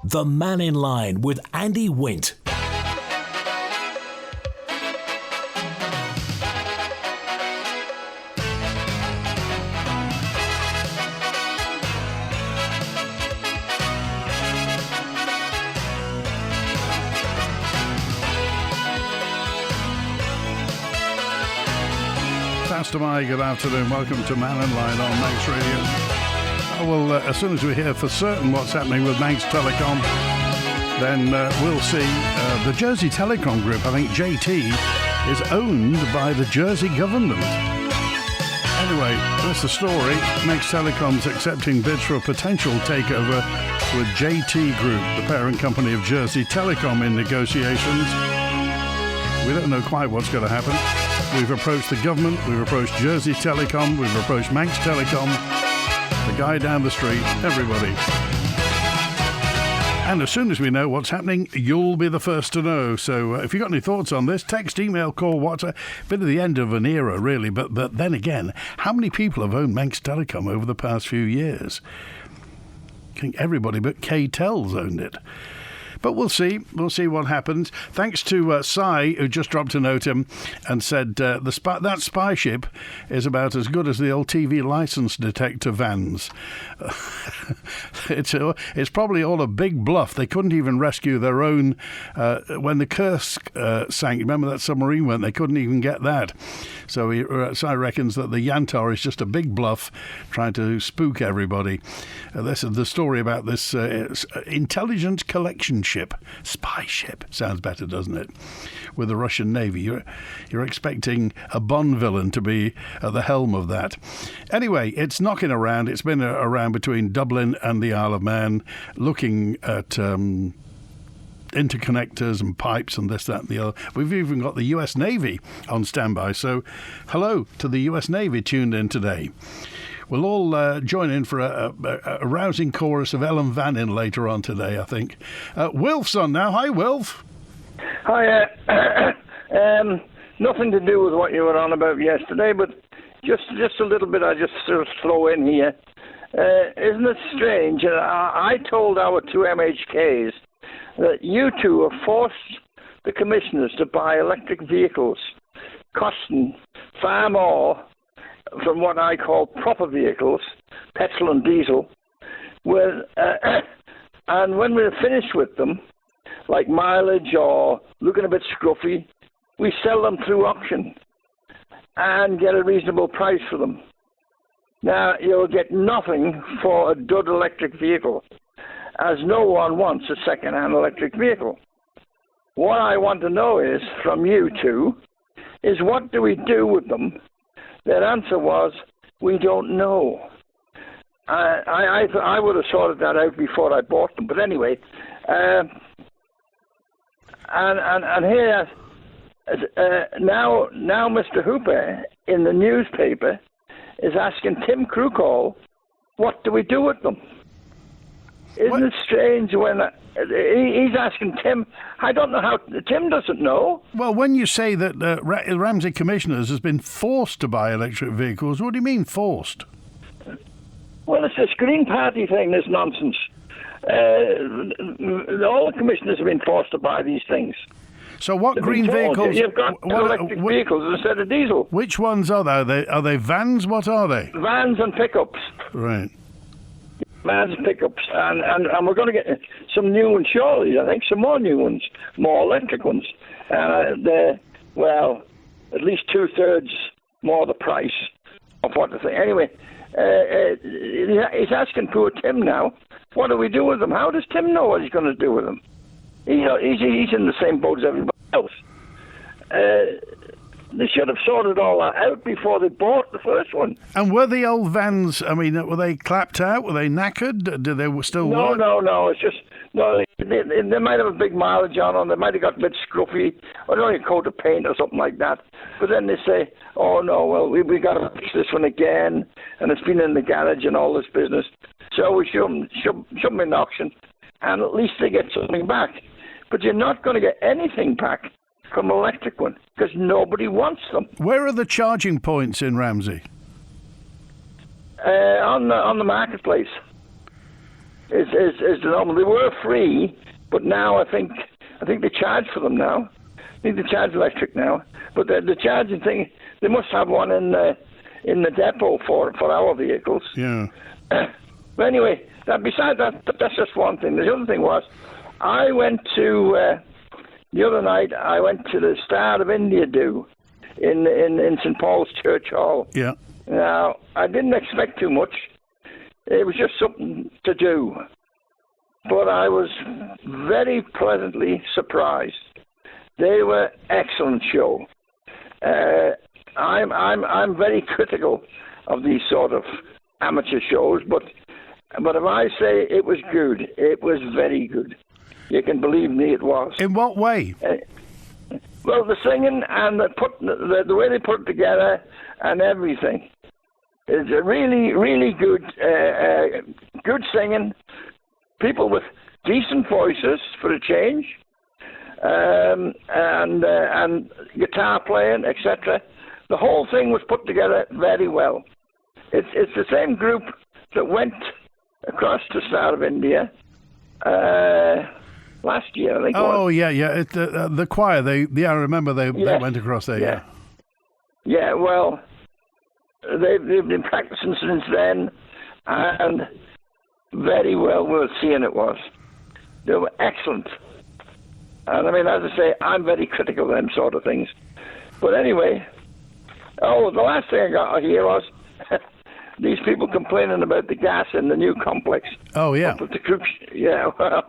The Mannin Line with Andy Wint. Pastor Mai, good afternoon. Welcome to Mannin Line on Manx Radio. Well, as soon as we hear for certain what's happening with Manx Telecom, then we'll see. The Jersey Telecom Group, I think JT, is owned by the Jersey government. Anyway, that's the story. Manx Telecom's accepting bids for a potential takeover with JT Group, the parent company of Jersey Telecom, in negotiations. We don't know quite what's going to happen. We've approached the government, we've approached Jersey Telecom, we've approached Manx Telecom, the guy down the street, everybody. And as soon as we know what's happening, you'll be the first to know. So if you've got any thoughts on this, text, email, call, WhatsApp. Bit of the end of an era, really. But then again, how many people have owned Manx Telecom over the past few years? I think everybody but K-Tel's owned it. But we'll see. We'll see what happens. Thanks to Sai, who just dropped a note in and said that spy ship is about as good as the old TV license detector vans. It's probably all a big bluff. They couldn't even rescue their own when the Kursk sank. Remember that submarine went? They couldn't even get that. So Sai reckons that the Yantar is just a big bluff trying to spook everybody. This is the story about this intelligence collection ship, spy ship. Sounds better, doesn't it? With the Russian Navy. You're expecting a Bond villain to be at the helm of that. Anyway, it's knocking around. It's been around between Dublin and the Isle of Man, looking at interconnectors and pipes and this, that and the other. We've even got the US Navy on standby. So hello to the US Navy tuned in today. We'll all join in for a rousing chorus of Ellen Vannin later on today, I think. Wilf's on now. Hi, Wilf. Hi. Nothing to do with what you were on about yesterday, but just a little bit I just sort of throw in here. Isn't it strange? I told our two MHKs that you two have forced the commissioners to buy electric vehicles costing far more from what I call proper vehicles, petrol and diesel, and when we're finished with them, like mileage or looking a bit scruffy, we sell them through auction and get a reasonable price for them. Now, you'll get nothing for a dud electric vehicle, as no one wants a second-hand electric vehicle. What I want to know is, from you two, is what do we do with them? Their answer was, we don't know. I would have sorted that out before I bought them. But anyway, and here, now Mr. Hooper in the newspaper is asking Tim Krukall, what do we do with them? Isn't it strange when he's asking Tim? I don't know how. Tim doesn't know. Well, when you say that Ramsey Commissioners has been forced to buy electric vehicles, what do you mean forced? Well, it's this Green Party thing, this nonsense. All the commissioners have been forced to buy these things. So what green vehicles? You've got electric vehicles instead of diesel. Which ones are they? Are they vans? What are they? Vans and pickups. Right. Vans and pickups, and we're going to get some new ones shortly. I think some more new ones, more electric ones. They're, well, at least 2/3 more the price of what the thing. Anyway, he's asking poor Tim now, what do we do with them? How does Tim know what he's going to do with them? He's in the same boat as everybody else. They should have sorted all that out before they bought the first one. And were the old vans, I mean, were they clapped out? Were they knackered? Did they still work? No. It's just, they might have a big mileage on them. They might have got a bit scruffy, or only a coat of paint or something like that. But then they say, oh, no, well, we got to fix this one again, and it's been in the garage and all this business. So we shove them in auction, and at least they get something back. But you're not going to get anything back from electric one because nobody wants them. Where are the charging points in Ramsey? On the marketplace. is the normal. They were free, but now I think they charge for them now. I think they charge electric now. But the charging thing, they must have one in the depot for our vehicles. Yeah. But anyway, besides that's just one thing. The other thing was, I went to the other night. I went to the Star of India do in St Paul's Church Hall. Yeah. Now I didn't expect too much. It was just something to do, but I was very pleasantly surprised. They were excellent show. I'm very critical of these sort of amateur shows, but if I say it was good, it was very good. You can believe me, it was. In what way? Well, the singing and the way they put it together and everything. It's a really, really good, good singing. People with decent voices for a change, and guitar playing, etc. The whole thing was put together very well. It's the same group that went across to Star of India last year, I think. Oh, yeah. The choir. I remember they went across there. Yeah. Yeah. Well, they've been practicing since then, and very well worth seeing it was. They were excellent. And I mean, as I say, I'm very critical of them sort of things. But anyway, the last thing I got here was these people complaining about the gas in the new complex. Oh, yeah. Yeah, well,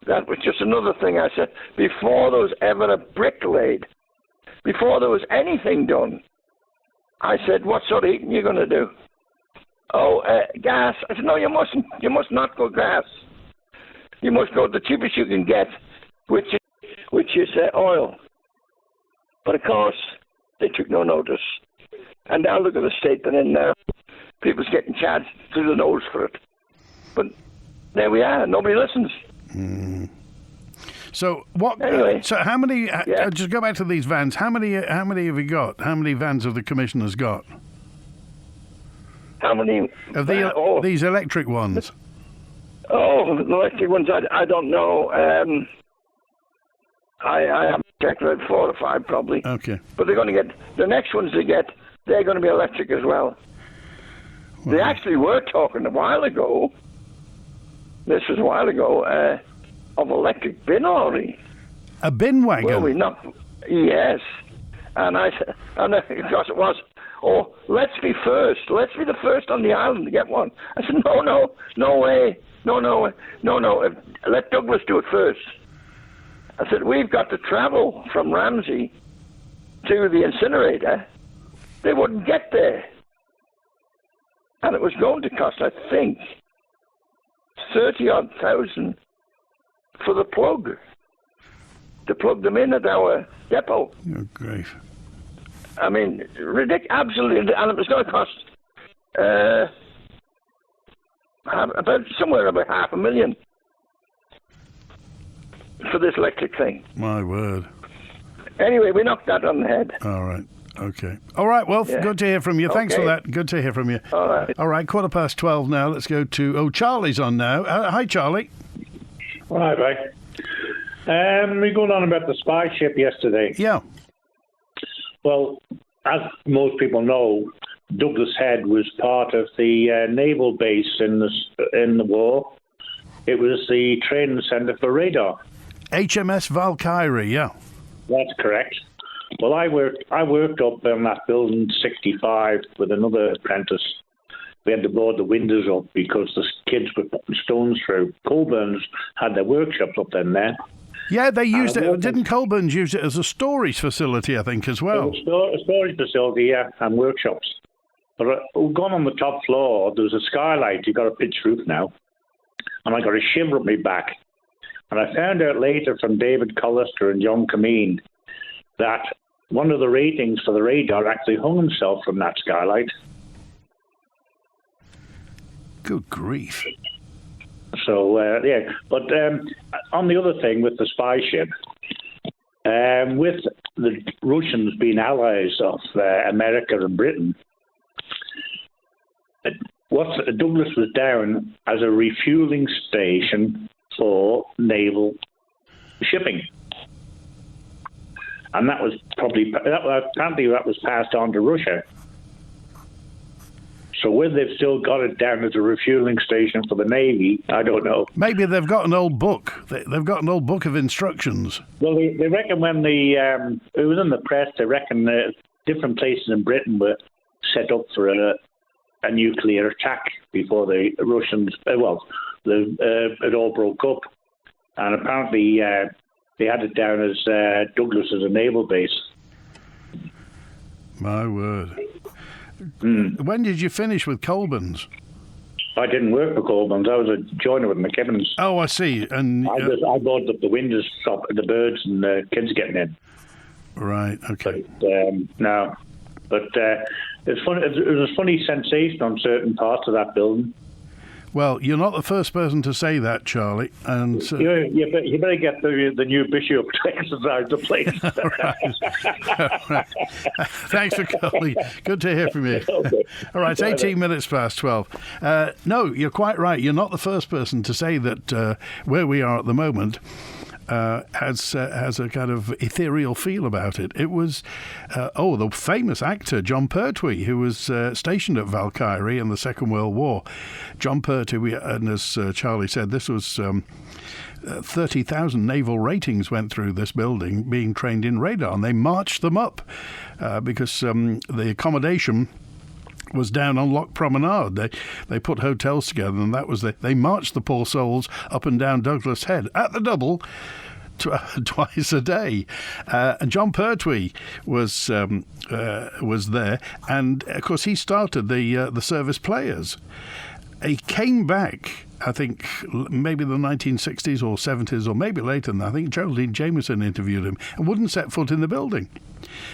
that was just another thing I said. Before there was ever a brick laid, before there was anything done, I said, what sort of heating are you going to do? Gas. I said, no, you mustn't. You must not go gas. You must go the cheapest you can get, which is oil. But of course, they took no notice. And now look at the state they're in now. People's getting charged through the nose for it. But there we are. Nobody listens. Mm. So what? Anyway, so how many? Just go back to these vans. How many have you got? How many vans have the commissioners got? How many of these electric ones? Oh, the electric ones. I don't know. I haven't checked, about 4 or 5 probably. Okay. But they're going to get the next ones they get. They're going to be electric as well. They actually were talking a while ago. This was a while ago. Of electric bin lorry. A bin wagon? Well, we not. Yes. And of course it was, let's be first. Let's be the first on the island to get one. I said, no way. No. Let Douglas do it first. I said, we've got to travel from Ramsey to the incinerator. They wouldn't get there. And it was going to cost, I think, 30-odd thousand for the plug, to plug them in at our depot. Oh, great. I mean, ridiculous, absolutely, and it was going to cost somewhere about $500,000 for this electric thing. My word. Anyway, we knocked that on the head. All right. Okay. All right. Well, good to hear from you. Thanks for that. Good to hear from you. All right. All right. 12:15 now. Let's go to... Charlie's on now. Hi, Charlie. Right, mate. We going on about the spy ship yesterday. Yeah. Well, as most people know, Douglas Head was part of the naval base in the war. It was the training centre for radar. HMS Valkyrie, yeah. That's correct. Well, I worked up in that building 65 with another apprentice. We had to board the windows up because the kids were putting stones through. Colburn's had their workshops up there. Yeah, they used it. Didn't Colburn's use it as a storage facility, I think, as well? A storage facility, yeah, and workshops. But we've gone on the top floor. There's a skylight. You've got a pitched roof now. And I got a shiver up my back. And I found out later from David Collister and John Cameen that one of the ratings for the radar actually hung himself from that skylight. Good grief. So, yeah. But on the other thing with the spy ship, with the Russians being allies of America and Britain, Douglas was down as a refueling station for naval shipping. And that was apparently that was passed on to Russia. So whether they've still got it down as a refueling station for the Navy, I don't know. Maybe they've got an old book. They've got an old book of instructions. Well, they reckon when it was in the press, they reckon different places in Britain were set up for a nuclear attack before the Russians, it all broke up. And apparently they had it down as Douglas as a naval base. My word. When did you finish with Colburn's? I didn't work for Colburn's. I was a joiner with McKibben's. Oh, I see. And I boarded up the windows, stop the birds and the kids getting in. Right. Okay. But it's funny. It was a funny sensation on certain parts of that building. Well, you're not the first person to say that, Charlie. And you better get the new bishop to exercise the place. Right. Thanks for calling. Good to hear from you. Okay. All right, it's 18 minutes past 12. No, you're quite right. You're not the first person to say that where we are at the moment has a kind of ethereal feel about it. It was, the famous actor John Pertwee, who was stationed at Valkyrie in the Second World War. John Pertwee, and as Charlie said, this was 30,000 naval ratings went through this building being trained in radar, and they marched them up because the accommodation was down on Loch Promenade. They put hotels together, and that was they marched the poor souls up and down Douglas Head at the double twice a day. And John Pertwee was there, and of course he started the service players. He came back, I think, maybe the 1960s or 70s, or maybe later than that. I think Geraldine Jameson interviewed him and wouldn't set foot in the building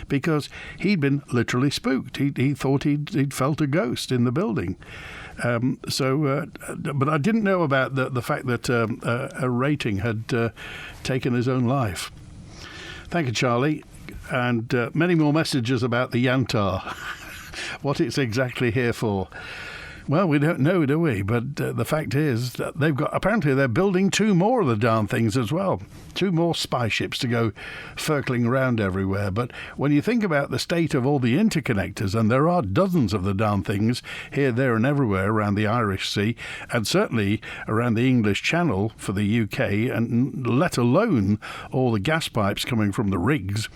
because he'd been literally spooked. He thought he'd felt a ghost in the building. But I didn't know about the fact that a rating had taken his own life. Thank you, Charlie. And many more messages about the Yantar, what it's exactly here for. Well, we don't know, do we? But the fact is that apparently they're building 2 more of the darn things as well. 2 more spy ships to go circling around everywhere. But when you think about the state of all the interconnectors, and there are dozens of the darn things here, there and everywhere around the Irish Sea, and certainly around the English Channel for the UK, and let alone all the gas pipes coming from the rigs,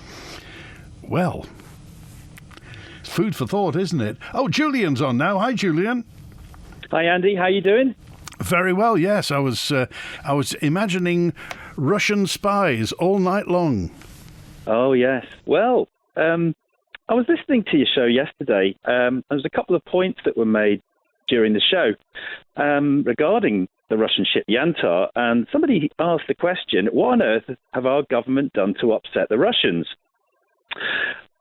well, it's food for thought, isn't it? Oh, Julian's on now. Hi, Julian. Hi, Andy. How you doing? Very well, yes. I was imagining Russian spies all night long. Oh, yes. Well, I was listening to your show yesterday. There was a couple of points that were made during the show regarding the Russian ship Yantar, and somebody asked the question, what on earth have our government done to upset the Russians?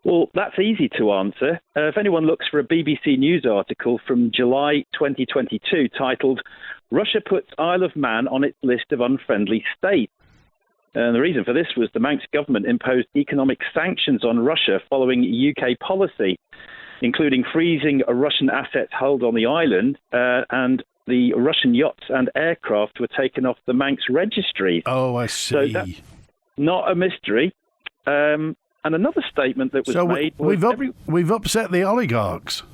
Well, that's easy to answer. If anyone looks for a BBC News article from July 2022 titled, Russia puts Isle of Man on its list of unfriendly states. And the reason for this was the Manx government imposed economic sanctions on Russia following UK policy, including freezing Russian assets held on the island, and the Russian yachts and aircraft were taken off the Manx registry. Oh, I see. So that's not a mystery. And another statement that was made was... we've upset the oligarchs.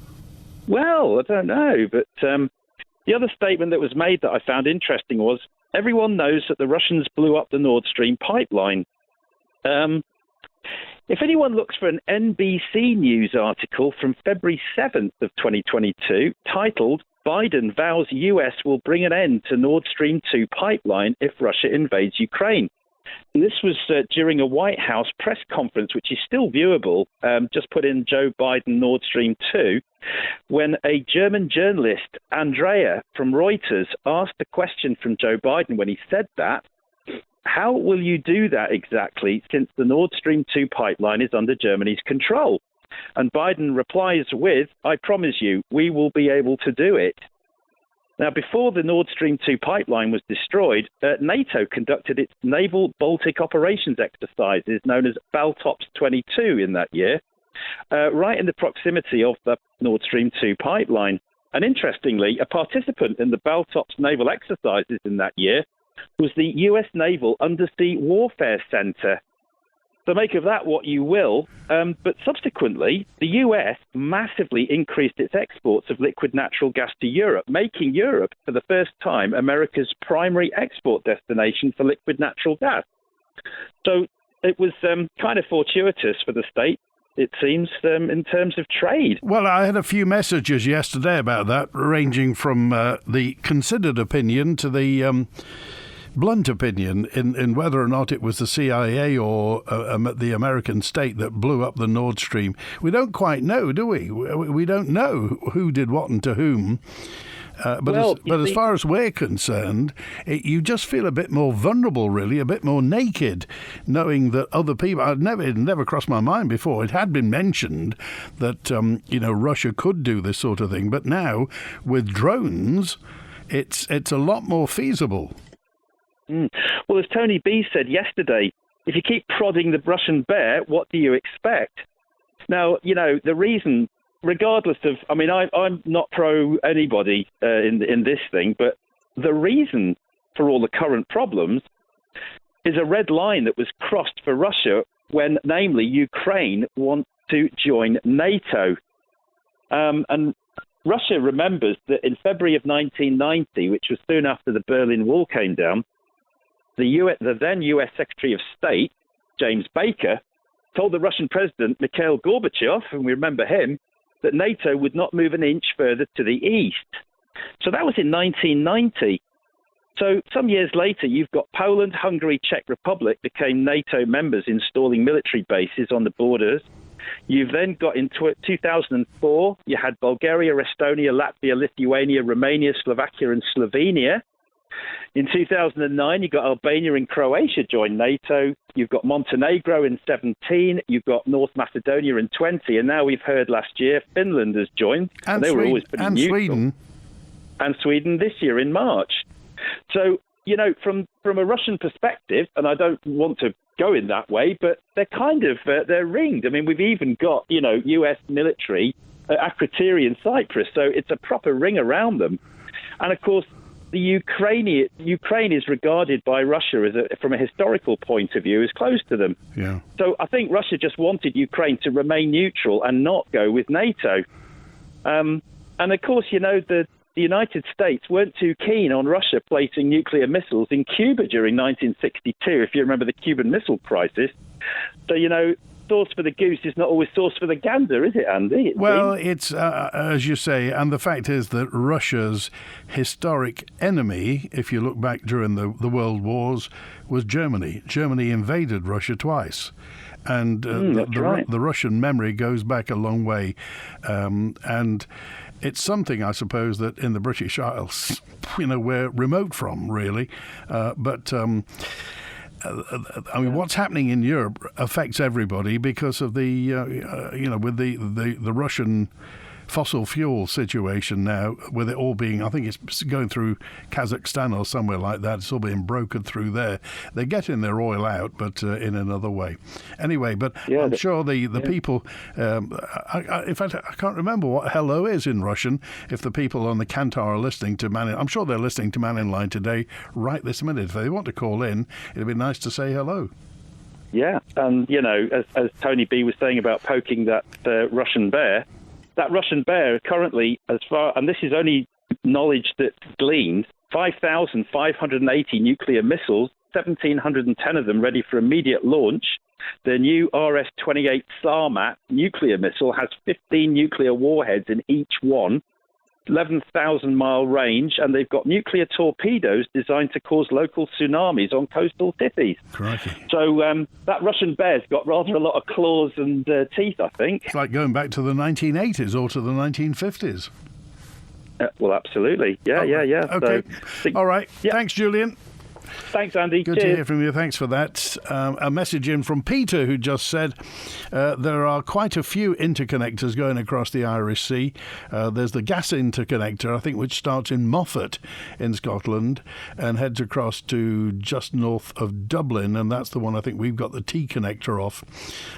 Well, I don't know, but the other statement that was made that I found interesting was, everyone knows that the Russians blew up the Nord Stream pipeline. If anyone looks for an NBC News article from February 7th of 2022 titled, Biden vows US will bring an end to Nord Stream 2 pipeline if Russia invades Ukraine. And this was during a White House press conference, which is still viewable, just put in Joe Biden Nord Stream 2, when a German journalist, Andrea from Reuters, asked a question from Joe Biden when he said that, how will you do that exactly since the Nord Stream 2 pipeline is under Germany's control? And Biden replies with, I promise you, we will be able to do it. Now, before the Nord Stream 2 pipeline was destroyed, NATO conducted its naval Baltic operations exercises known as Baltops 22 in that year, right in the proximity of the Nord Stream 2 pipeline. And interestingly, a participant in the Baltops naval exercises in that year was the US Naval Undersea Warfare Center. So make of that what you will. But subsequently, the US massively increased its exports of liquid natural gas to Europe, making Europe, for the first time, America's primary export destination for liquid natural gas. So it was kind of fortuitous for the state, it seems, in terms of trade. Well, I had a few messages yesterday about that, ranging from the considered opinion to the blunt opinion in whether or not it was the CIA or the American state that blew up the Nord Stream. We don't quite know, do we? We don't know who did what and to whom. But as far as we're concerned, you just feel a bit more vulnerable, really, a bit more naked, knowing that other people. It never crossed my mind before. It had been mentioned that Russia could do this sort of thing, but now with drones, it's a lot more feasible. Well, as Tony B said yesterday, if you keep prodding the Russian bear, what do you expect? Now, the reason, regardless of, I'm not pro anybody in this thing, but the reason for all the current problems is a red line that was crossed for Russia when, namely, Ukraine wants to join NATO. And Russia remembers that in February of 1990, which was soon after the Berlin Wall came down, the then U.S. Secretary of State, James Baker, told the Russian President, Mikhail Gorbachev, and we remember him, that NATO would not move an inch further to the east. So that was in 1990. So some years later, you've got Poland, Hungary, Czech Republic became NATO members, installing military bases on the borders. You've then got into 2004, you had Bulgaria, Estonia, Latvia, Lithuania, Romania, Slovakia, and Slovenia. In 2009, you've got Albania and Croatia join NATO. You've got Montenegro in 17. You've got North Macedonia in 20. And now we've heard last year Finland has joined. And they were always pretty neutral. Sweden. And Sweden this year in March. So, from a Russian perspective, and I don't want to go in that way, but they're kind of, they're ringed. We've even got, US military at Akrotiri in Cyprus. So it's a proper ring around them. And of course, the Ukraine is regarded by Russia from a historical point of view as close to them. Yeah. So I think Russia just wanted Ukraine to remain neutral and not go with NATO. And of course, the United States weren't too keen on Russia placing nuclear missiles in Cuba during 1962, if you remember the Cuban Missile Crisis. So, sauce for the goose is not always sauce for the gander, is it, Andy? It's, as you say, and the fact is that Russia's historic enemy, if you look back during the World Wars, was Germany. Germany invaded Russia twice. And the Russian memory goes back a long way. And it's something, I suppose, that in the British Isles, we're remote from, really. What's happening in Europe affects everybody because of the, with the Russian fossil fuel situation now, with it all being, I think it's going through Kazakhstan or somewhere like that. It's all being brokered through there. They're getting their oil out, but in another way. Anyway, but yeah, I'm sure the people, in fact, I can't remember what hello is in Russian. If the people on the Kantar are listening to Mannin, I'm sure they're listening to Mannin Line today, right this minute. If they want to call in, it'd be nice to say hello. Yeah, and, as Tony B was saying about poking that Russian bear, that Russian bear currently, and this is only knowledge that's gleaned, 5,580 nuclear missiles, 1,710 of them ready for immediate launch. The new RS-28 Sarmat nuclear missile has 15 nuclear warheads in each one, 11,000-mile range, and they've got nuclear torpedoes designed to cause local tsunamis on coastal cities. Crikey. So that Russian bear's got rather a lot of claws and teeth, I think. It's like going back to the 1980s or to the 1950s. Well, absolutely. Yeah. Okay. So, all right. Yeah. Thanks, Julian. Thanks, Andy. Good Cheers. to hear from you. Thanks for that. A message in from Peter, who just said there are quite a few interconnectors going across the Irish Sea. There's the gas interconnector, I think, which starts in Moffat in Scotland and heads across to just north of Dublin, and that's the one I think we've got the T connector off.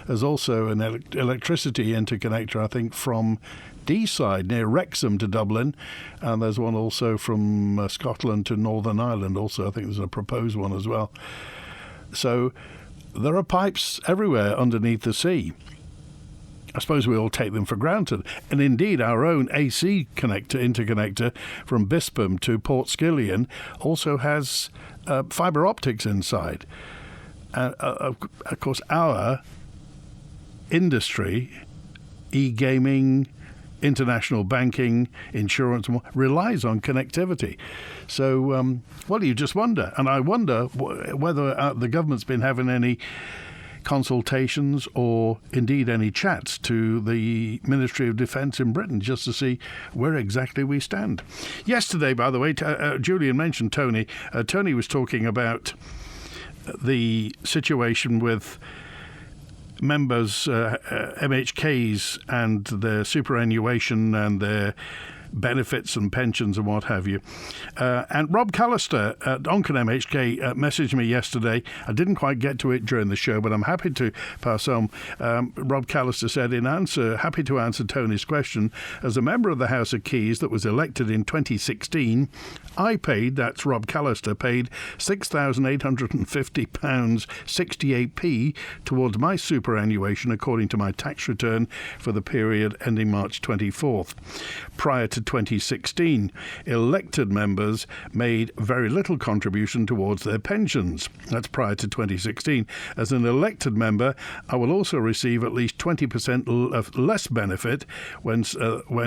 There's also an electricity interconnector, I think, from D-side near Wrexham to Dublin, and there's one also from Scotland to Northern Ireland also. I think there's a proposed one as well. So there are pipes everywhere underneath the sea. I suppose we all take them for granted. And indeed, our own AC interconnector from Bispam to Port Skillion also has fibre optics inside. Of course, our industry, e-gaming, international banking, insurance, relies on connectivity. So, well, you just wonder. And I wonder whether the government's been having any consultations or indeed any chats to the Ministry of Defence in Britain just to see where exactly we stand. Yesterday, by the way, Julian mentioned Tony. Tony was talking about the situation with members, MHKs, and their superannuation and their benefits and pensions and what have you. And Rob Callister at Onken MHK messaged me yesterday. I didn't quite get to it during the show, but I'm happy to pass on. Rob Callister said, happy to answer Tony's question. As a member of the House of Keys that was elected in 2016, I paid, that's Rob Callister, paid £6,850 68p towards my superannuation according to my tax return for the period ending March 24th. Prior to 2016, elected members made very little contribution towards their pensions. That's prior to 2016. As an elected member, I will also receive at least 20% less benefit when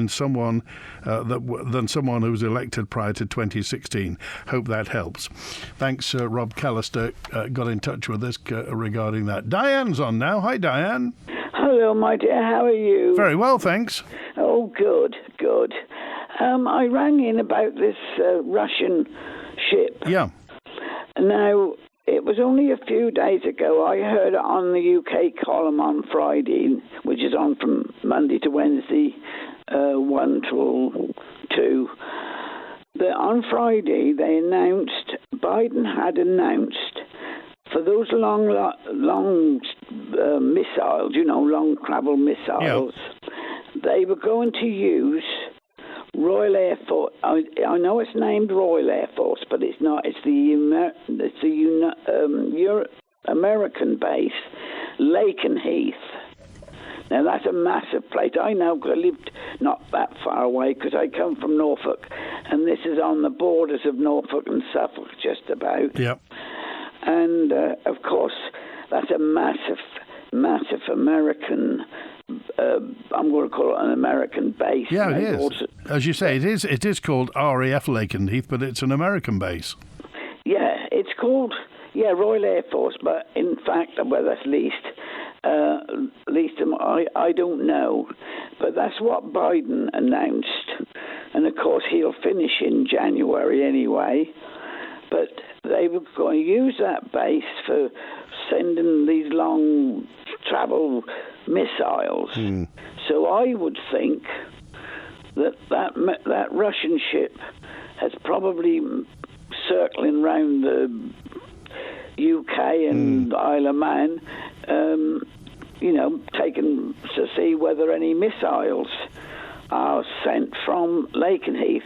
someone than someone who was elected prior to 2016. Hope that helps. Thanks, Rob Callister got in touch with us regarding that. Diane's on now. Hi, Diane. Hello, my dear. How are you? Very well, thanks. Oh, good. I rang in about this Russian ship. Yeah. Now, it was only a few days ago I heard on the UK column on Friday, which is on from Monday to Wednesday, 1 till 2, that on Friday Biden had announced for those long missiles, long travel missiles, they were going to use Royal Air Force. I know it's named Royal Air Force, but it's not. It's the American base, Lakenheath. Now that's a massive place. I know because I lived not that far away because I come from Norfolk, and this is on the borders of Norfolk and Suffolk, just about. Yep. And of course, that's a massive American. I'm going to call it an American base. Yeah, it is. Also, as you say, it is called RAF Lakenheath, but it's an American base. Yeah, it's called Royal Air Force, but in fact, well, that's leased. I don't know, but that's what Biden announced, and of course he'll finish in January anyway. But they were going to use that base for sending these long travel missiles. So I would think that Russian ship has probably circling around the UK and Isle of Man, taken to see whether any missiles are sent from Lakenheath,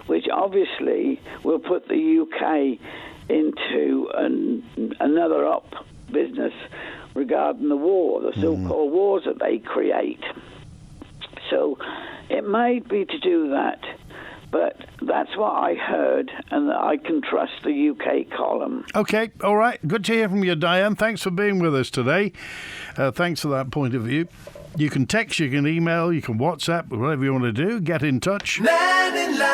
which obviously will put the UK into another up business regarding the war, the so-called wars that they create. So it may be to do that, but that's what I heard, and I can trust the UK column. Okay, all right. Good to hear from you, Diane. Thanks for being with us today. Thanks for that point of view. You can text, you can email, you can WhatsApp, whatever you want to do. Get in touch. Mannin Line.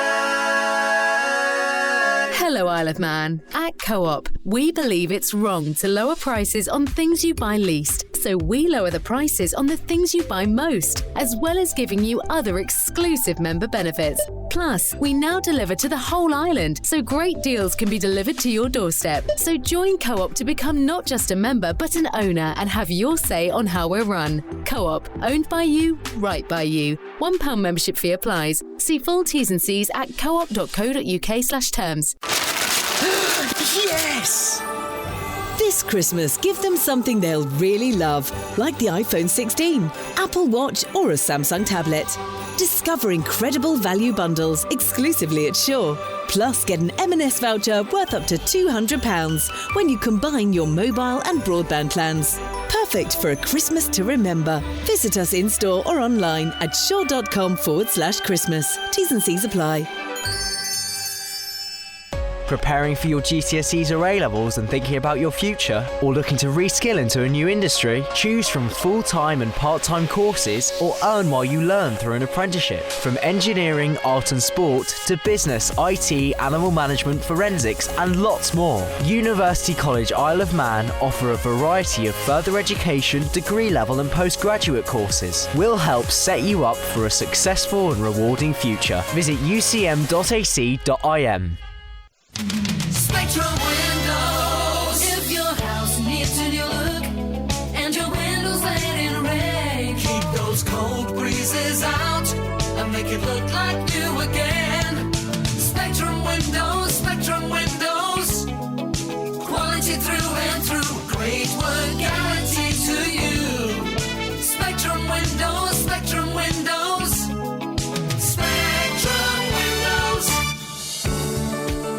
Hello, Isle of Man. At Co-op, we believe it's wrong to lower prices on things you buy least. Also, we lower the prices on the things you buy most, as well as giving you other exclusive member benefits. Plus, we now deliver to the whole island, so great deals can be delivered to your doorstep. So join Co-op to become not just a member, but an owner and have your say on how we're run. Co-op, owned by you, right by you. £1 membership fee applies. See full T's and C's at coop.co.uk/terms. Yes! This Christmas, give them something they'll really love, like the iPhone 16, Apple Watch or a Samsung tablet. Discover incredible value bundles exclusively at Shaw. Plus, get an M&S voucher worth up to £200 when you combine your mobile and broadband plans. Perfect for a Christmas to remember. Visit us in-store or online at shaw.com/Christmas. T's and C's apply. Preparing for your GCSEs or A-levels and thinking about your future? Or looking to reskill into a new industry? Choose from full-time and part-time courses or earn while you learn through an apprenticeship. From engineering, art and sport to business, IT, animal management, forensics and lots more. University College Isle of Man offer a variety of further education, degree level and postgraduate courses. We'll help set you up for a successful and rewarding future. Visit ucm.ac.im. Spectrum Windows. If your house needs a new look and your windows let in rain, keep those cold breezes out and make it look like new again. Spectrum Windows, Spectrum Windows. Quality through and through. Great work guaranteed to you. Spectrum Windows, Spectrum Windows. Spectrum Windows.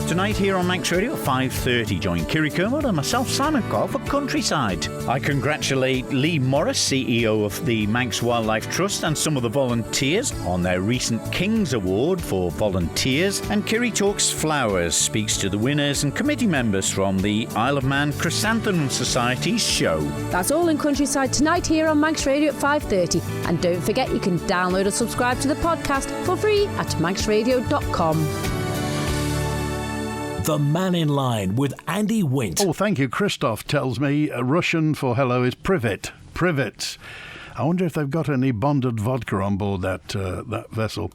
Tonight here on Manx Radio at 5:30, join Kiri Kermode and myself, Simon Cole, for Countryside. I congratulate Lee Morris, CEO of the Manx Wildlife Trust, and some of the volunteers on their recent King's Award for volunteers. And Kiri Talks Flowers, speaks to the winners and committee members from the Isle of Man Chrysanthemum Society's show. That's all in Countryside tonight here on Manx Radio at 5:30. And don't forget you can download or subscribe to the podcast for free at manxradio.com. The Mannin Line with Andy Wint. Oh, thank you. Christoph tells me Russian for hello is privet. Privet. I wonder if they've got any bonded vodka on board that vessel.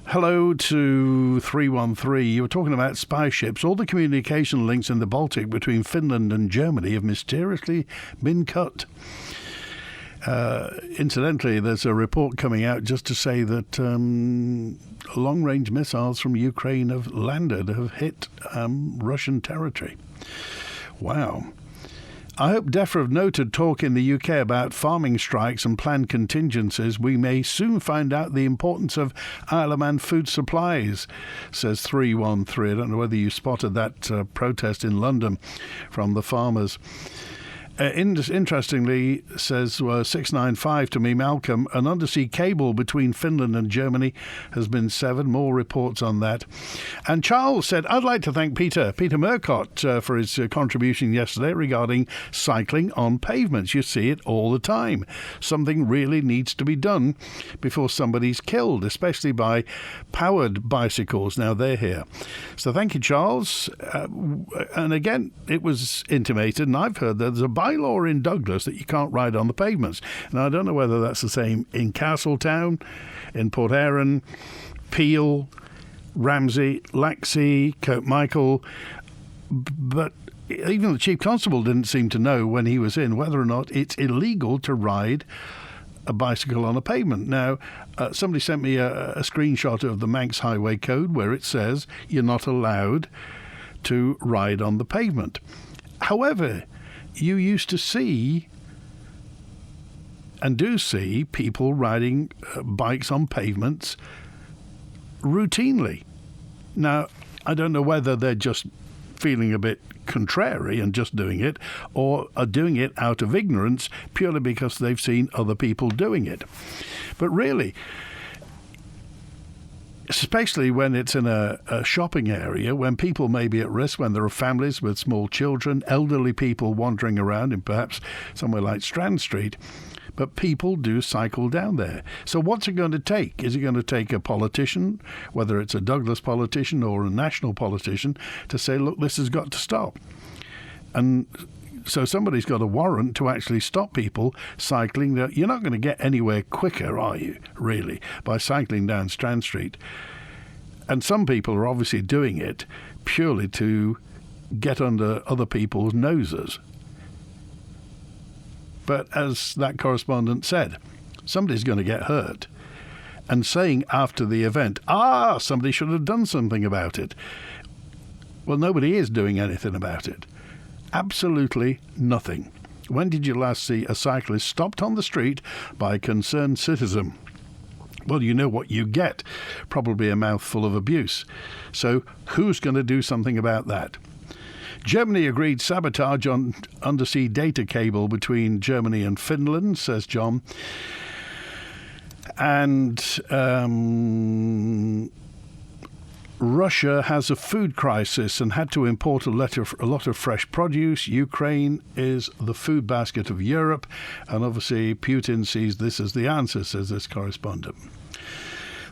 Hello to 313. You were talking about spy ships. All the communication links in the Baltic between Finland and Germany have mysteriously been cut. Incidentally, there's a report coming out just to say that long-range missiles from Ukraine have hit Russian territory. Wow. I hope DEFRA have noted talk in the UK about farming strikes and planned contingencies. We may soon find out the importance of Isle of Man food supplies, says 313. I don't know whether you spotted that protest in London from the farmers. Interestingly, says 695 to me, Malcolm, an undersea cable between Finland and Germany has been severed. More reports on that. And Charles said, I'd like to thank Peter Murcott for his contribution yesterday regarding cycling on pavements. You see it all the time. Something really needs to be done before somebody's killed, especially by powered bicycles. Now they're here. So thank you, Charles. And again, it was intimated, and I've heard that there's a bylaw in Douglas that you can't ride on the pavements. And I don't know whether that's the same in Castletown, in Port Erin, Peel, Ramsey, Laxey, Cote Michael. But even the Chief Constable didn't seem to know when he was in whether or not it's illegal to ride a bicycle on a pavement. Now, somebody sent me a screenshot of the Manx Highway Code where it says you're not allowed to ride on the pavement. However, you used to see and do see people riding bikes on pavements routinely. Now, I don't know whether they're just feeling a bit contrary and just doing it, or are doing it out of ignorance purely because they've seen other people doing it. But really, especially when it's in a shopping area, when people may be at risk, when there are families with small children, elderly people wandering around in perhaps somewhere like Strand Street, but people do cycle down there. So what's it going to take? Is it going to take a politician, whether it's a Douglas politician or a national politician, to say, look, this has got to stop? And So somebody's got a warrant to actually stop people cycling. You're not going to get anywhere quicker, are you, really, by cycling down Strand Street? And some people are obviously doing it purely to get under other people's noses. But as that correspondent said, somebody's going to get hurt. And saying after the event, somebody should have done something about it. Well, nobody is doing anything about it. Absolutely nothing. When did you last see a cyclist stopped on the street by a concerned citizen? Well, you know what you get. Probably a mouthful of abuse. So who's going to do something about that? Germany agreed sabotage on undersea data cable between Germany and Finland, says John. And Russia has a food crisis and had to import a lot of fresh produce. Ukraine is the food basket of Europe. And obviously Putin sees this as the answer, says this correspondent.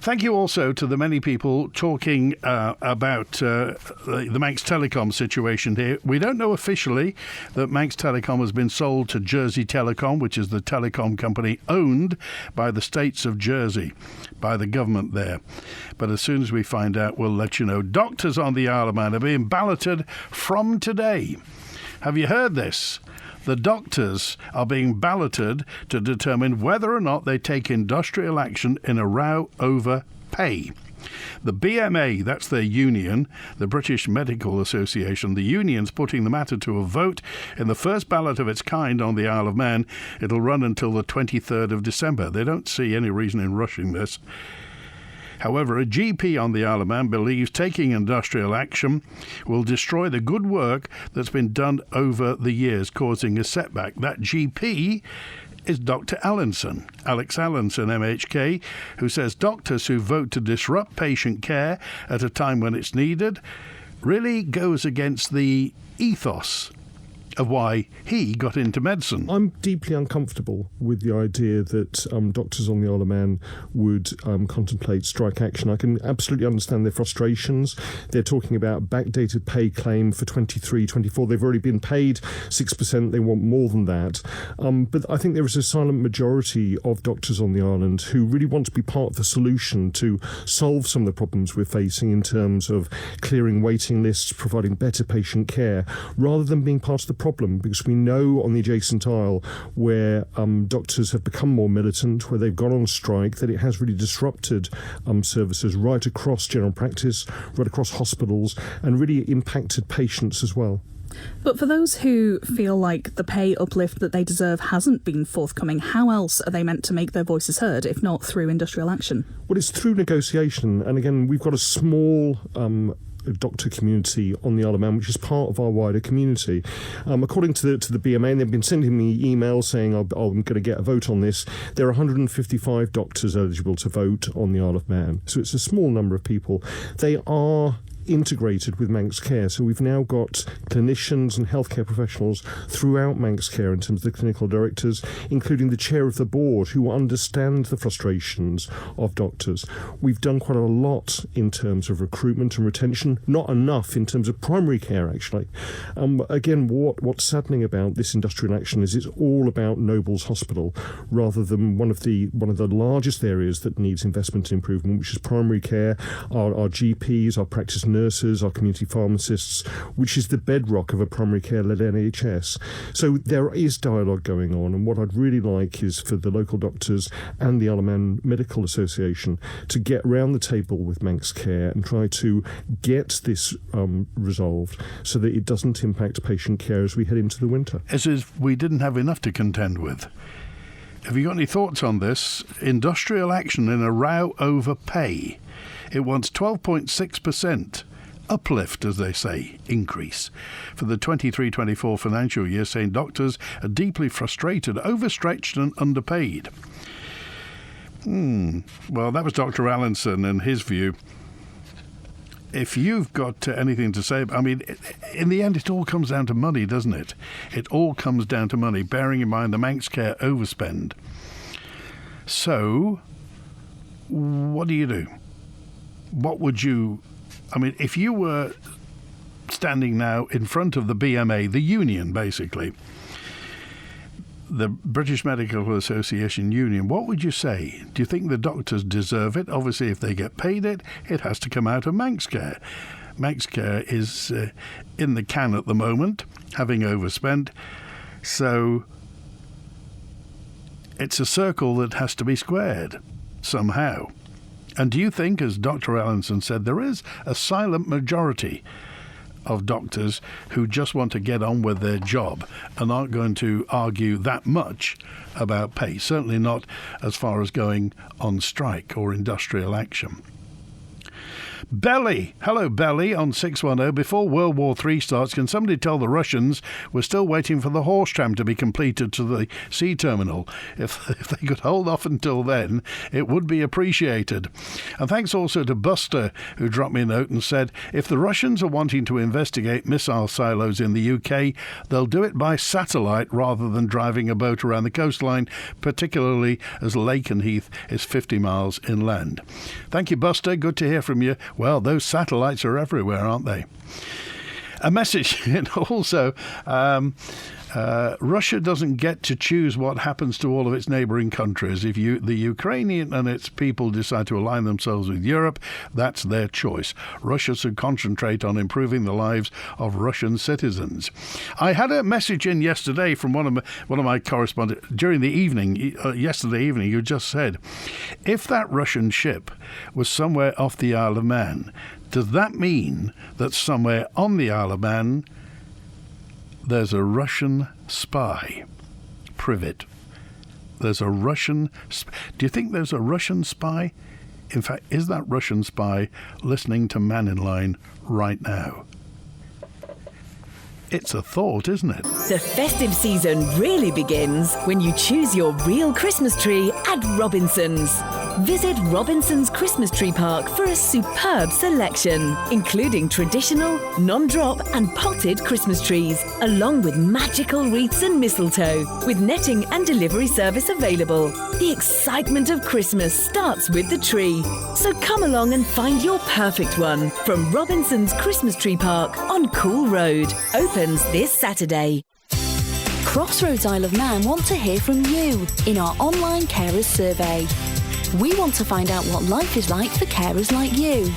Thank you also to the many people talking about the Manx Telecom situation here. We don't know officially that Manx Telecom has been sold to Jersey Telecom, which is the telecom company owned by the states of Jersey, by the government there. But as soon as we find out, we'll let you know. Doctors on the Isle of Man are being balloted from today. Have you heard this? The doctors are being balloted to determine whether or not they take industrial action in a row over pay. The BMA, that's their union, the British Medical Association, the union's putting the matter to a vote in the first ballot of its kind on the Isle of Man. It'll run until the 23rd of December. They don't see any reason in rushing this. However, a GP on the Isle of Man believes taking industrial action will destroy the good work that's been done over the years, causing a setback. That GP is Dr. Allinson, Alex Allinson, MHK, who says doctors who vote to disrupt patient care at a time when it's needed really goes against the ethos of why he got into medicine. I'm deeply uncomfortable with the idea that doctors on the Isle of Man would contemplate strike action. I can absolutely understand their frustrations. They're talking about backdated pay claim for 23, 24. They've already been paid 6%. They want more than that. But I think there is a silent majority of doctors on the island who really want to be part of the solution to solve some of the problems we're facing in terms of clearing waiting lists, providing better patient care, rather than being part of the problem, because we know on the adjacent isle where doctors have become more militant, where they've gone on strike, that it has really disrupted services right across general practice, right across hospitals, and really impacted patients as well. But for those who feel like the pay uplift that they deserve hasn't been forthcoming, how else are they meant to make their voices heard, if not through industrial action? Well, it's through negotiation. And again, we've got a small doctor community on the Isle of Man, which is part of our wider community. According to the BMA, and they've been sending me emails saying I'm going to get a vote on this, there are 155 doctors eligible to vote on the Isle of Man. So it's a small number of people. They are integrated with Manx Care. So we've now got clinicians and healthcare professionals throughout Manx Care in terms of the clinical directors, including the chair of the board, who understand the frustrations of doctors. We've done quite a lot in terms of recruitment and retention, not enough in terms of primary care, actually. Again, what's saddening about this industrial action is it's all about Nobles Hospital rather than one of the largest areas that needs investment and improvement, which is primary care, our GPs, our practice nurses, our community pharmacists, which is the bedrock of a primary care-led NHS. So there is dialogue going on, and what I'd really like is for the local doctors and the Isle of Man Medical Association to get around the table with Manx Care and try to get this resolved so that it doesn't impact patient care as we head into the winter. As if we didn't have enough to contend with. Have you got any thoughts on this? Industrial action in a row over pay. It wants 12.6% uplift, as they say, increase for the 23-24 financial year, saying doctors are deeply frustrated, overstretched and underpaid. Well, that was Dr. Allinson and his view. If you've got anything to say, I mean, in the end, it all comes down to money, doesn't it? It all comes down to money, bearing in mind the Manx Care overspend. So, what do you do? What would you... I mean, if you were standing now in front of the BMA, the union, basically, the British Medical Association union. What would you say? Do you think the doctors deserve it? Obviously, if they get paid it has to come out of Manx Care. Manx Care is in the can at the moment, having overspent. So it's a circle that has to be squared somehow. And do you think, as Dr. Allinson said, there is a silent majority of doctors who just want to get on with their job and aren't going to argue that much about pay, certainly not as far as going on strike or industrial action? Belly. Hello, Belly, on 610. Before World War III starts, can somebody tell the Russians we're still waiting for the horse tram to be completed to the sea terminal? If they could hold off until then, it would be appreciated. And thanks also to Buster, who dropped me a note and said, if the Russians are wanting to investigate missile silos in the UK, they'll do it by satellite rather than driving a boat around the coastline, particularly as Lakenheath is 50 miles inland. Thank you, Buster. Good to hear from you. Well, those satellites are everywhere, aren't they? A message also, Russia doesn't get to choose what happens to all of its neighbouring countries. If the Ukrainian and its people decide to align themselves with Europe, that's their choice. Russia should concentrate on improving the lives of Russian citizens. I had a message in yesterday from one of my correspondents during the evening, yesterday evening, who just said, if that Russian ship was somewhere off the Isle of Man, does that mean that somewhere on the Isle of Man there's a Russian spy? Privet. There's a Russian... Do you think there's a Russian spy? In fact, is that Russian spy listening to Mannin Line right now? It's a thought, isn't it? The festive season really begins when you choose your real Christmas tree at Robinson's. Visit Robinson's Christmas Tree Park for a superb selection, including traditional, non-drop and potted Christmas trees, along with magical wreaths and mistletoe, with netting and delivery service available. The excitement of Christmas starts with the tree. So come along and find your perfect one from Robinson's Christmas Tree Park on Cool Road. Opens this Saturday. Crossroads Isle of Man want to hear from you in our online carers survey. We want to find out what life is like for carers like you.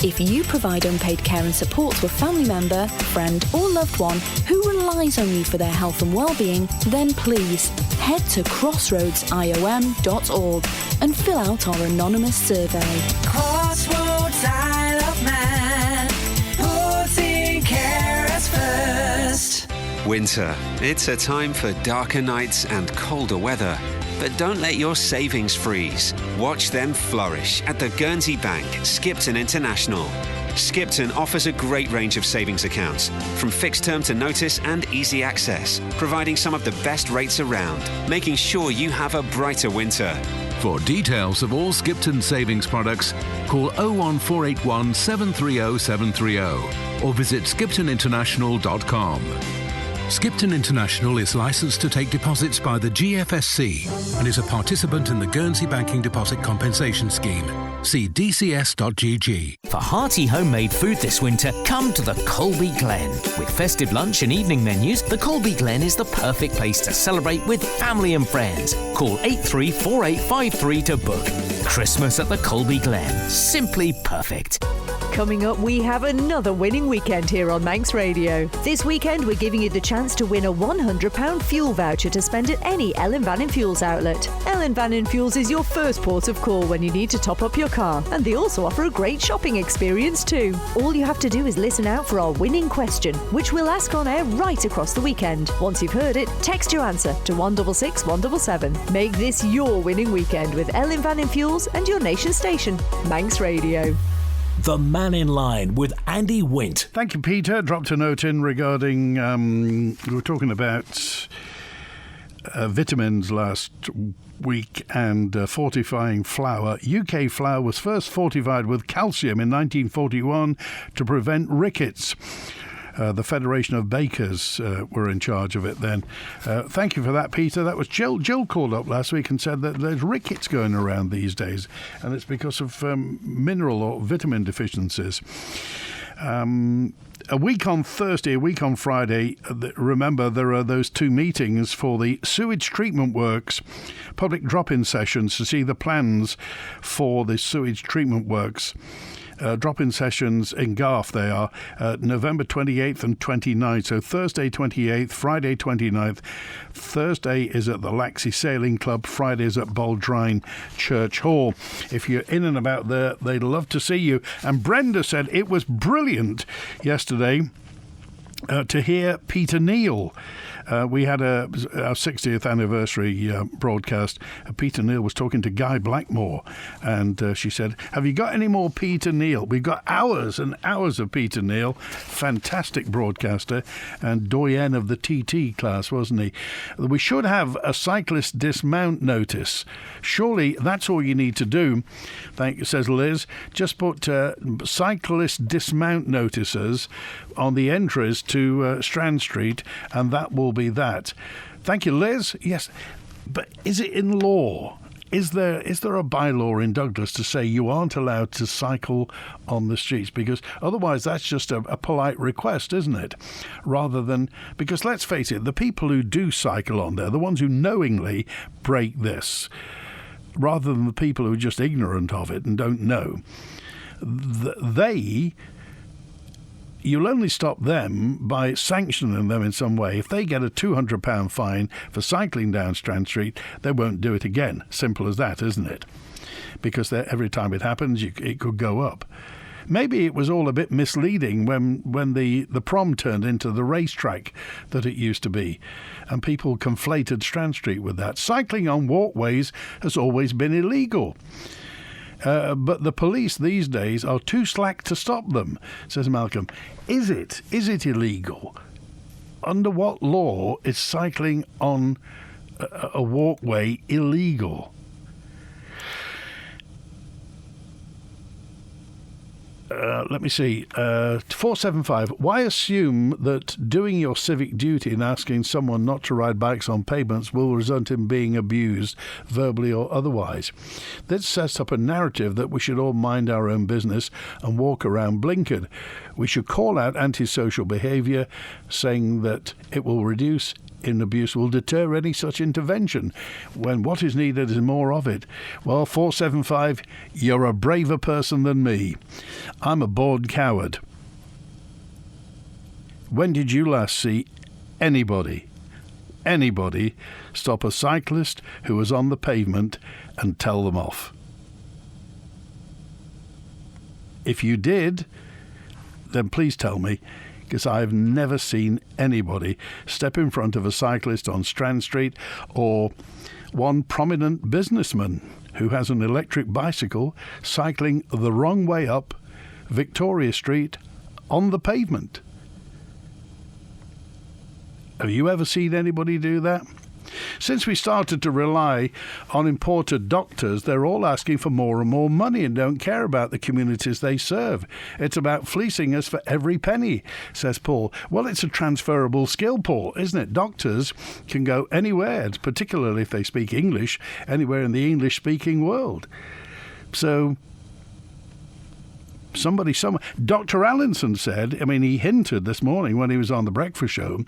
If you provide unpaid care and support to a family member, friend or loved one who relies on you for their health and well-being, then please head to crossroadsiom.org and fill out our anonymous survey. Crossroads Isle of Man, putting carers first. Winter. It's a time for darker nights and colder weather. But don't let your savings freeze. Watch them flourish at the Guernsey Bank, Skipton International. Skipton offers a great range of savings accounts, from fixed term to notice and easy access, providing some of the best rates around, making sure you have a brighter winter. For details of all Skipton savings products, call 01481 730 730 or visit skiptoninternational.com. Skipton International is licensed to take deposits by the GFSC and is a participant in the Guernsey Banking Deposit Compensation Scheme. See dcs.gg. For hearty homemade food this winter, come to the Colby Glen. With festive lunch and evening menus, the Colby Glen is the perfect place to celebrate with family and friends. Call 834853 to book. Christmas at the Colby Glen. Simply perfect. Coming up, we have another winning weekend here on Manx Radio. This weekend, we're giving you the chance to win a £100 fuel voucher to spend at any Ellen Vannin Fuels outlet. Ellen Vannin Fuels is your first port of call when you need to top up your car, and they also offer a great shopping experience too. All you have to do is listen out for our winning question, which we'll ask on air right across the weekend. Once you've heard it, text your answer to 166 177. Make this your winning weekend with Ellen Vannin Fuels and your nation station, Manx Radio. The Mannin Line with Andy Wint. Thank you, Peter. Dropped a note in regarding, we were talking about vitamins last week and fortifying flour. UK flour was first fortified with calcium in 1941 to prevent rickets. The Federation of Bakers were in charge of it then. Thank you for that, Peter. That was Jill. Jill called up last week and said that there's rickets going around these days, and it's because of mineral or vitamin deficiencies. A week on Thursday, a week on Friday, remember there are those two meetings for the sewage treatment works, public drop-in sessions to see the plans for the sewage treatment works. Drop-in sessions in Garff, they are November 28th and 29th. So Thursday 28th, Friday 29th. Thursday is at the Laxey Sailing Club. Friday is at Baldrine Church Hall. If you're in and about there, they'd love to see you. And Brenda said it was brilliant yesterday to hear Peter Neal. We had our 60th anniversary broadcast. Peter Neal was talking to Guy Blackmore, and she said, have you got any more Peter Neal? We've got hours and hours of Peter Neal, fantastic broadcaster, and doyen of the TT class, wasn't he? We should have a cyclist dismount notice. Surely that's all you need to do, says Liz. Just put cyclist dismount notices on the entries to Strand Street, and that will be that. Thank you, Liz. Yes, but is it in law? Is there a bylaw in Douglas to say you aren't allowed to cycle on the streets? Because otherwise that's just a polite request, isn't it? Rather than, because let's face it, the people who do cycle on there, the ones who knowingly break this, rather than the people who are just ignorant of it and don't know, you'll only stop them by sanctioning them in some way. If they get a £200 fine for cycling down Strand Street, they won't do it again. Simple as that, isn't it? Because every time it happens, it could go up. Maybe it was all a bit misleading when the prom turned into the racetrack that it used to be, and people conflated Strand Street with that. Cycling on walkways has always been illegal. But the police these days are too slack to stop them, says Malcolm. Is it illegal? Under what law is cycling on a walkway illegal? Let me see. 475. Why assume that doing your civic duty and asking someone not to ride bikes on pavements will result in being abused, verbally or otherwise? This sets up a narrative that we should all mind our own business and walk around blinkered. We should call out antisocial behaviour, saying that it will reduce in abuse, will deter any such intervention, when what is needed is more of it. Well, 475, you're a braver person than me. I'm a bored coward. When did you last see anybody stop a cyclist who was on the pavement and tell them off? If you did, then please tell me, because I've never seen anybody step in front of a cyclist on Strand Street, or one prominent businessman who has an electric bicycle cycling the wrong way up Victoria Street on the pavement. Have you ever seen anybody do that? Since we started to rely on imported doctors, they're all asking for more and more money and don't care about the communities they serve. It's about fleecing us for every penny, says Paul. Well, it's a transferable skill, Paul, isn't it? Doctors can go anywhere, particularly if they speak English, anywhere in the English-speaking world. So Dr. Allinson said, he hinted this morning when he was on the breakfast show,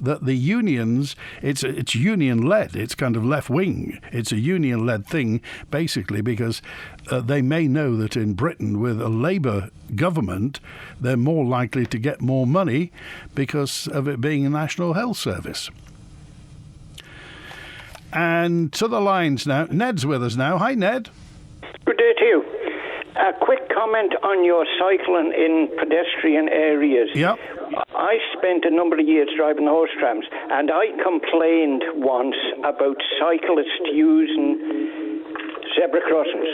that the unions, it's union-led, it's kind of left-wing, it's a union-led thing, basically, because they may know that in Britain, with a Labour government, they're more likely to get more money because of it being a national health service. And to the lines now. Ned's with us now. Hi, Ned. Good day to you. A quick comment on your cycling in pedestrian areas. Yep. I spent a number of years driving the horse trams, and I complained once about cyclists using zebra crossings.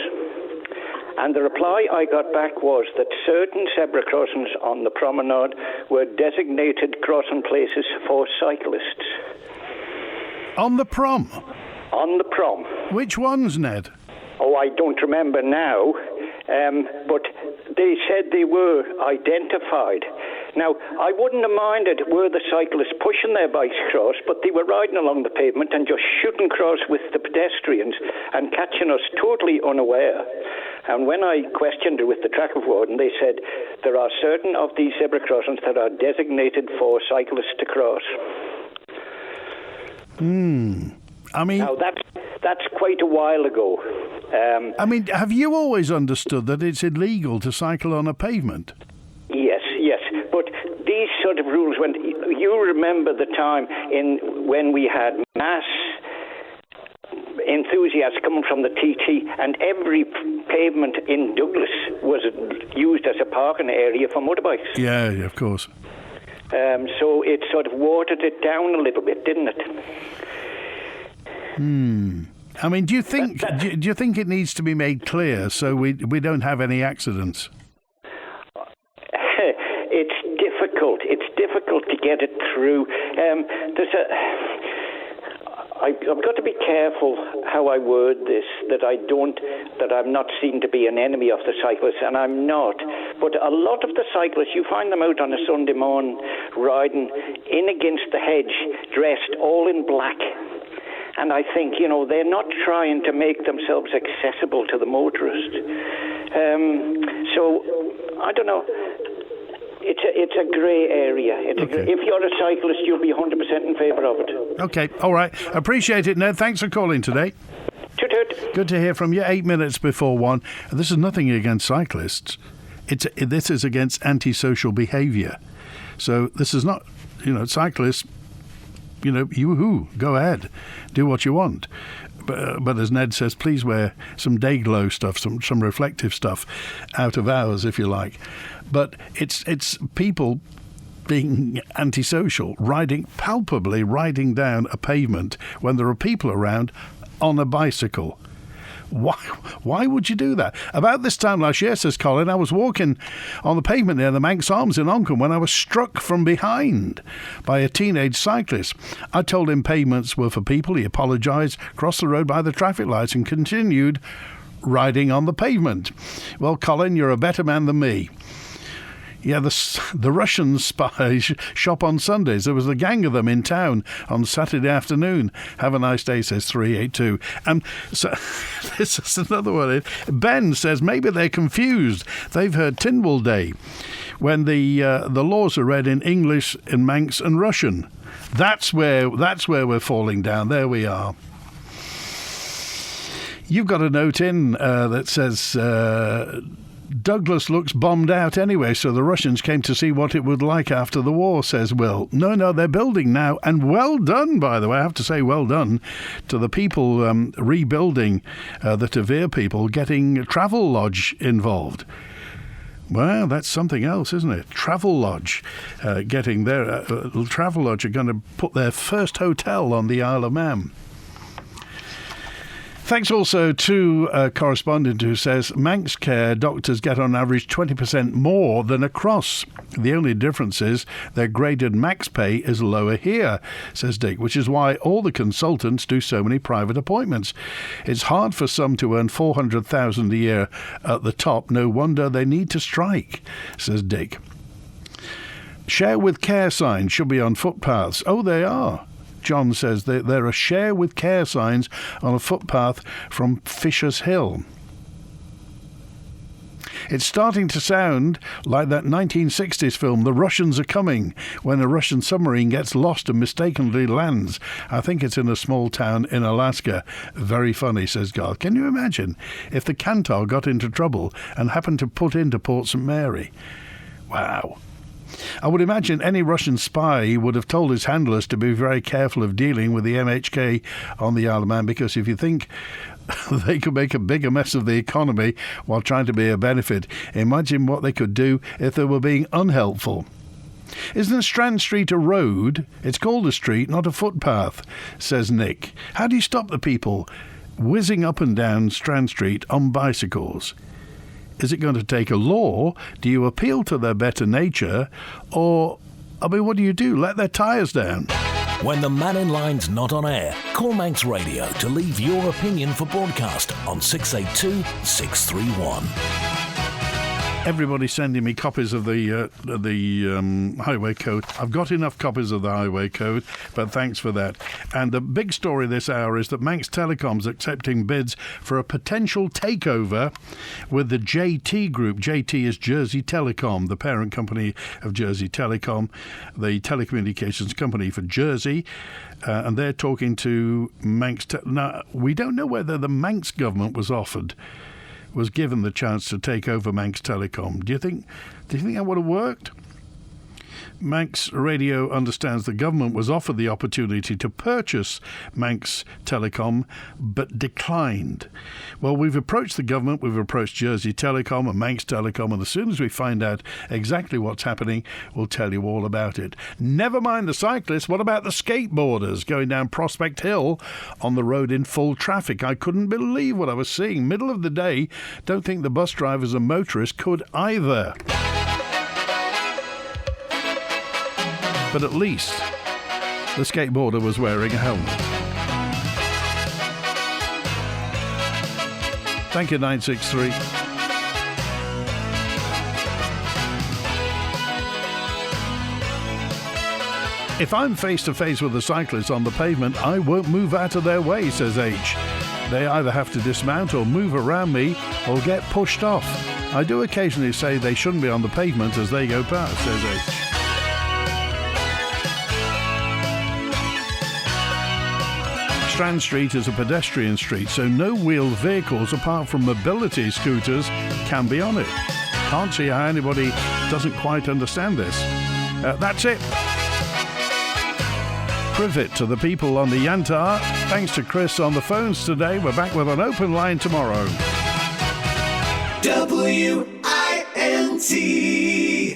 And the reply I got back was that certain zebra crossings on the promenade were designated crossing places for cyclists. On the prom? On the prom. Which ones, Ned? Oh, I don't remember now. But they said they were identified. Now, I wouldn't have minded were the cyclists pushing their bikes across, but they were riding along the pavement and just shooting across with the pedestrians and catching us totally unaware. And when I questioned it with the traffic warden, they said there are certain of these zebra crossings that are designated for cyclists to cross. I mean, now that's quite a while ago. I mean, have you always understood that it's illegal to cycle on a pavement? Yes, but these sort of rules, when you remember the time when we had mass enthusiasts coming from the TT, and every pavement in Douglas was used as a parking area for motorbikes. Yeah, of course. So it sort of watered it down a little bit, didn't it? I mean, do you think it needs to be made clear so we don't have any accidents? It's difficult to get it through. I've got to be careful how I word this, that I'm not seen to be an enemy of the cyclists, and I'm not. But a lot of the cyclists, you find them out on a Sunday morning riding in against the hedge, dressed all in black. And I think, they're not trying to make themselves accessible to the motorist. So, I don't know. It's a grey area. If you're a cyclist, you'll be 100% in favour of it. Okay, all right. Appreciate it, Ned. Thanks for calling today. Toot. Good to hear from you. 8 minutes before 1. This is nothing against cyclists. This is against antisocial behaviour. So this is not, cyclists, yoo-hoo, go ahead. Do what you want. But as Ned says, please wear some day glow stuff, some reflective stuff out of hours, if you like. But it's people being antisocial, palpably riding down a pavement when there are people around on a bicycle. Why would you do that? About this time last year, says Colin, I was walking on the pavement near the Manx Arms in Oncombe when I was struck from behind by a teenage cyclist. I told him pavements were for people. He apologised, crossed the road by the traffic lights and continued riding on the pavement. Well, Colin, you're a better man than me. Yeah, the Russian spies shop on Sundays. There was a gang of them in town on Saturday afternoon. Have a nice day, says 382. So this is another one. Ben says maybe they're confused. They've heard Tynwald Day when the laws are read in English, in Manx and Russian. That's where we're falling down. There we are. You've got a note in that says Douglas looks bombed out anyway, so the Russians came to see what it would like after the war, says Will. No, they're building now, and well done, by the way. I have to say well done to the people rebuilding, the Tavere people, getting Travel Lodge involved. Well, that's something else, isn't it? Travel Lodge, getting their Travel Lodge are going to put their first hotel on the Isle of Man. Thanks also to a correspondent who says Manx care doctors get on average 20% more than across. The only difference is their graded max pay is lower here, says Dick, which is why all the consultants do so many private appointments. It's hard for some to earn $400,000 a year at the top. No wonder they need to strike, says Dick. Share with care signs should be on footpaths. Oh, they are. John says that there are share with care signs on a footpath from Fisher's Hill. It's starting to sound like that 1960s film, The Russians Are Coming, when a Russian submarine gets lost and mistakenly lands. I think it's in a small town in Alaska. Very funny, says Garth. Can you imagine if the Cantar got into trouble and happened to put into Port St. Mary? Wow. I would imagine any Russian spy would have told his handlers to be very careful of dealing with the MHK on the Isle of Man, because if you think they could make a bigger mess of the economy while trying to be a benefit, imagine what they could do if they were being unhelpful. Isn't Strand Street a road? It's called a street, not a footpath, says Nick. How do you stop the people whizzing up and down Strand Street on bicycles? Is it going to take a law? Do you appeal to their better nature? Or, what do you do? Let their tyres down? When the Mannin Line's not on air, call Manx Radio to leave your opinion for broadcast on 682 631. Everybody's sending me copies of the Highway Code. I've got enough copies of the Highway Code, but thanks for that. And the big story this hour is that Manx Telecom's accepting bids for a potential takeover with the JT Group. JT is Jersey Telecom, the parent company of Jersey Telecom, the telecommunications company for Jersey. And they're talking to Manx. Now, we don't know whether the Manx government was given the chance to take over Manx Telecom. Do you think that would have worked? Manx Radio understands the government was offered the opportunity to purchase Manx Telecom, but declined. Well, we've approached the government, we've approached Jersey Telecom and Manx Telecom, and as soon as we find out exactly what's happening, we'll tell you all about it. Never mind the cyclists, what about the skateboarders going down Prospect Hill on the road in full traffic? I couldn't believe what I was seeing. Middle of the day, don't think the bus drivers and motorists could either. But at least the skateboarder was wearing a helmet. Thank you, 963. If I'm face to face with a cyclist on the pavement, I won't move out of their way, says H. They either have to dismount or move around me or get pushed off. I do occasionally say they shouldn't be on the pavement as they go past, says H. Strand Street is a pedestrian street, so no wheeled vehicles apart from mobility scooters can be on it. Can't see how anybody doesn't quite understand this. That's it. Privet to the people on the Yantar. Thanks to Chris on the phones today. We're back with an open line tomorrow. WINT